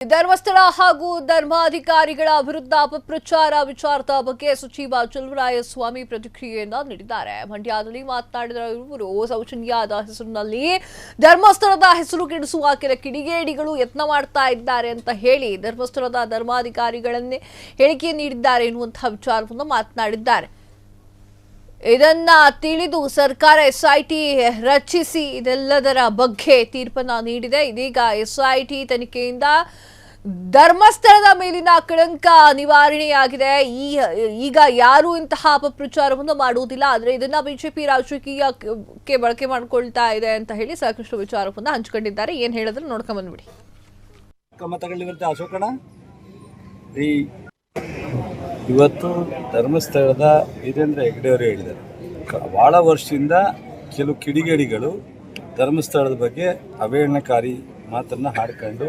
ಧರ್ಮಸ್ಥಳ ಹಾಗೂ ಧರ್ಮಾಧಿಕಾರಿಗಳ ವಿರುದ್ಧ ಅಪಪ್ರಚಾರ ವಿಚಾರದ ಬಗ್ಗೆ ಸಚಿವ ಚಲುವರಾಯಸ್ವಾಮಿ ಪ್ರತಿಕ್ರಿಯೆಯನ್ನ ನೀಡಿದ್ದಾರೆ. ಮಂಡ್ಯದಲ್ಲಿ ಮಾತನಾಡಿದ ಇವರು ಸೌಜನ್ಯದ ಹೆಸರಿನಲ್ಲಿ ಧರ್ಮಸ್ಥಳದ ಹೆಸರು ಕೆಡಿಸುವ ಕೆಲ ಕಿಡಿಗೇಡಿಗಳು ಯತ್ನ ಮಾಡ್ತಾ ಇದ್ದಾರೆ ಅಂತ ಹೇಳಿ ಧರ್ಮಸ್ಥಳದ ಧರ್ಮಾಧಿಕಾರಿಗಳನ್ನೇ ಹೇಳಿಕೆ ನೀಡಿದ್ದಾರೆ ಎನ್ನುವಂತಹ ವಿಚಾರವನ್ನು ಮಾತನಾಡಿದ್ದಾರೆ. ಇದನ್ನ ತಿಳಿದು ಸರ್ಕಾರ ಎಸ್ಐಟಿ ರಚಿಸಿ ಇದೆಲ್ಲದರ ಬಗ್ಗೆ ತೀರ್ಪನ್ನ ನೀಡಿದೆ. ಇದೀಗ ಎಸ್ಐಟಿ ತನಿಖೆಯಿಂದ ಧರ್ಮಸ್ಥಳದ ಮೇಲಿನ ಕಳಂಕ ನಿವಾರಣೆಯಾಗಿದೆ. ಈಗ ಯಾರು ಇಂತಹ ಅಪಪ್ರಚಾರವನ್ನು ಮಾಡುವುದಿಲ್ಲ, ಆದರೆ ಇದನ್ನ ಬಿಜೆಪಿ ರಾಜಕೀಯಕ್ಕೆ ಬಳಕೆ ಮಾಡಿಕೊಳ್ತಾ ಇದೆ ಅಂತ ಹೇಳಿ ಸಾಕಷ್ಟು ವಿಚಾರವನ್ನ ಹಂಚಿಕೊಂಡಿದ್ದಾರೆ. ಏನ್ ಹೇಳಿದ್ರೆ ನೋಡ್ಕೊಂಡ್ ಬಂದ್ಬಿಡಿ. ಕ್ರಮ ತಗೊಳ್ಳಿವಂತೆ ಅಶೋಕಣ್ಣ ಇವತ್ತು ಧರ್ಮಸ್ಥಳದ ವೀರೇಂದ್ರ ಹೆಗ್ಗಡೆಯವರು ಹೇಳಿದ್ದಾರೆ, ಭಾಳ ವರ್ಷದಿಂದ ಕೆಲವು ಕಿಡಿಗೇಡಿಗಳು ಧರ್ಮಸ್ಥಳದ ಬಗ್ಗೆ ಅವಹೇಳನಕಾರಿ ಮಾತನ್ನು ಹಾಡ್ಕೊಂಡು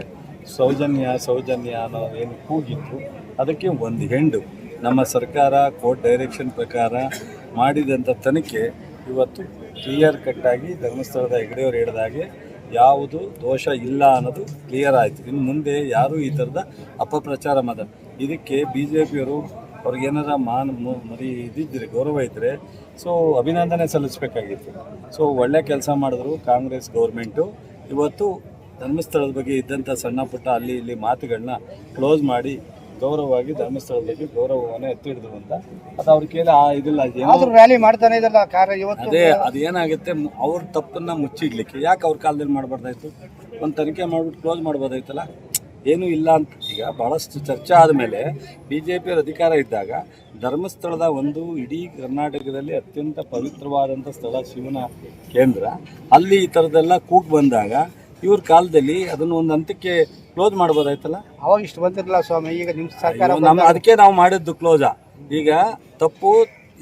ಸೌಜನ್ಯ ಅನ್ನೋ ಏನು ಕೂಗಿತ್ತು, ಅದಕ್ಕೆ ಒಂದು ಹೆಂಡು ನಮ್ಮ ಸರ್ಕಾರ ಕೋರ್ಟ್ ಡೈರೆಕ್ಷನ್ ಪ್ರಕಾರ ಮಾಡಿದಂಥ ತನಿಖೆ ಇವತ್ತು ಕ್ಲಿಯರ್ ಕಟ್ಟಾಗಿ ಧರ್ಮಸ್ಥಳದ ಹೆಗ್ಗಡೆಯವರು ಹೇಳಿದಾಗೆ ಯಾವುದು ದೋಷ ಇಲ್ಲ ಅನ್ನೋದು ಕ್ಲಿಯರ್ ಆಯಿತು. ಇನ್ನು ಮುಂದೆ ಯಾರೂ ಈ ಥರದ ಅಪಪ್ರಚಾರ ಇದಕ್ಕೆ ಬಿ ಜೆ ಪಿಯವರು ಅವ್ರಿಗೇನಾರ ಮರಿ ಇದ್ದಿದ್ರೆ ಗೌರವ ಇದ್ದರೆ ಅಭಿನಂದನೆ ಸಲ್ಲಿಸಬೇಕಾಗಿತ್ತು. ಒಳ್ಳೆ ಕೆಲಸ ಮಾಡಿದ್ರು ಕಾಂಗ್ರೆಸ್ ಗೌರ್ಮೆಂಟು. ಇವತ್ತು ಧರ್ಮಸ್ಥಳದ ಬಗ್ಗೆ ಇದ್ದಂಥ ಸಣ್ಣ ಪುಟ್ಟ ಅಲ್ಲಿ ಇಲ್ಲಿ ಮಾತುಗಳನ್ನ ಕ್ಲೋಸ್ ಮಾಡಿ ಗೌರವವಾಗಿ ಧರ್ಮಸ್ಥಳದ ಬಗ್ಗೆ ಗೌರವವನ್ನು ಎತ್ತಿ ಹಿಡಿದ್ರು ಅಂತ ಅದು ಅವ್ರ ಕೇಳಿ ಇದಿಲ್ಲ ರ್ಯಾಲಿ ಮಾಡ್ತಾನೆ ಇದಲ್ಲ ಅದೇ ಅದೇನಾಗುತ್ತೆ, ಅವ್ರ ತಪ್ಪನ್ನ ಮುಚ್ಚಿಡ್ಲಿಕ್ಕೆ ಯಾಕೆ ಅವ್ರ ಕಾಲದಲ್ಲಿ ಮಾಡಬಾರ್ದಾಯ್ತು? ಒಂದು ತನಿಖೆ ಮಾಡಿಬಿಟ್ಟು ಕ್ಲೋಸ್ ಮಾಡ್ಬೋದಾಯ್ತಲ್ಲ. ಏನೂ ಇಲ್ಲ ಅಂತ ಈಗ ಭಾಳಷ್ಟು ಚರ್ಚೆ ಆದಮೇಲೆ ಬಿ ಜೆ ಪಿಯವ್ರ ಅಧಿಕಾರ ಇದ್ದಾಗ ಧರ್ಮಸ್ಥಳದ ಒಂದು ಇಡೀ ಕರ್ನಾಟಕದಲ್ಲಿ ಅತ್ಯಂತ ಪವಿತ್ರವಾದಂಥ ಸ್ಥಳ ಶಿವನ ಕೇಂದ್ರ, ಅಲ್ಲಿ ಈ ಥರದ್ದೆಲ್ಲ ಕೂಗು ಬಂದಾಗ ಇವ್ರ ಕಾಲದಲ್ಲಿ ಅದನ್ನು ಒಂದು ಹಂತಕ್ಕೆ ಕ್ಲೋಸ್ ಮಾಡ್ಬೋದಾಯ್ತಲ್ಲ. ಅವಾಗ ಇಷ್ಟು ಬಂದಿರಲಿಲ್ಲ ಸ್ವಾಮಿ. ಈಗ ನಿಮ್ಮ ಸರ್ಕಾರ ಅದಕ್ಕೆ ನಾವು ಮಾಡಿದ್ದು ಕ್ಲೋಸ. ಈಗ ತಪ್ಪು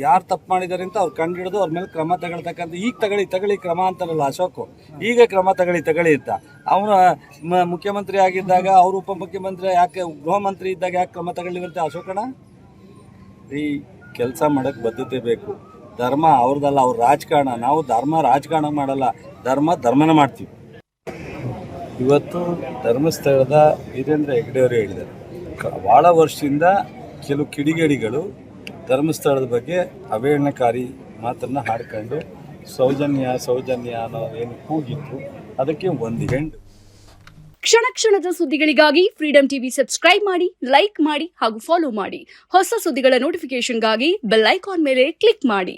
ಯಾರು ತಪ್ಪು ಮಾಡಿದ್ದಾರೆ ಅಂತ ಅವ್ರು ಕಂಡು ಹಿಡಿದು ಅವ್ರ ಮೇಲೆ ಕ್ರಮ ತಗೊಳ್ತಕ್ಕಂಥ ಈಗ ತಗೊಳ್ಳಿ ಕ್ರಮ ಅಂತಾರಲ್ಲ ಅಶೋಕು, ಈಗ ಕ್ರಮ ತಗೊಳ್ಳಿ ಅಂತ. ಅವನು ಮುಖ್ಯಮಂತ್ರಿ ಆಗಿದ್ದಾಗ ಅವರು ಉಪಮುಖ್ಯಮಂತ್ರಿ ಯಾಕೆ ಗೃಹ ಮಂತ್ರಿ ಇದ್ದಾಗ ಯಾಕೆ ಕ್ರಮ ತಗೊಳ್ಳಿವಂತೆ ಅಶೋಕಣ್ಣ? ಈ ಕೆಲಸ ಮಾಡೋಕ್ಕೆ ಬದ್ಧತೆ ಬೇಕು. ಧರ್ಮ ಅವ್ರದ್ದಲ್ಲ, ಅವ್ರ ರಾಜಕಾರಣ. ನಾವು ರಾಜಕಾರಣ ಮಾಡಲ್ಲ, ಧರ್ಮನ ಮಾಡ್ತೀವಿ. ಇವತ್ತು ಧರ್ಮಸ್ಥಳದ ವೀರೇಂದ್ರ ಹೆಗ್ಗಡೆಯವರು ಹೇಳಿದ್ದಾರೆ, ಭಾಳ ವರ್ಷದಿಂದ ಕೆಲವು ಕಿಡಿಗೇಡಿಗಳು ಧರ್ಮಸ್ಥಳದ ಬಗ್ಗೆ ಅವಹೇಳನಕಾರಿ ಮಾತನ್ನು ಹಾಡ್ಕೊಂಡು ಸೌಜನ್ಯ ಅನ್ನೋ ಏನು ಕೂಗಿತ್ತು, ಅದಕ್ಕೆ ಒಂದು ಹೆಂಡು. ಕ್ಷಣದ ಸುದ್ದಿಗಳಿಗಾಗಿ ಫ್ರೀಡಂ ಟಿವಿ ಸಬ್ಸ್ಕ್ರೈಬ್ ಮಾಡಿ, ಲೈಕ್ ಮಾಡಿ ಹಾಗೂ ಫಾಲೋ ಮಾಡಿ. ಹೊಸ ಸುದ್ದಿಗಳ ನೋಟಿಫಿಕೇಶನ್ಗಾಗಿ ಬೆಲ್ ಐಕಾನ್ ಮೇಲೆ ಕ್ಲಿಕ್ ಮಾಡಿ.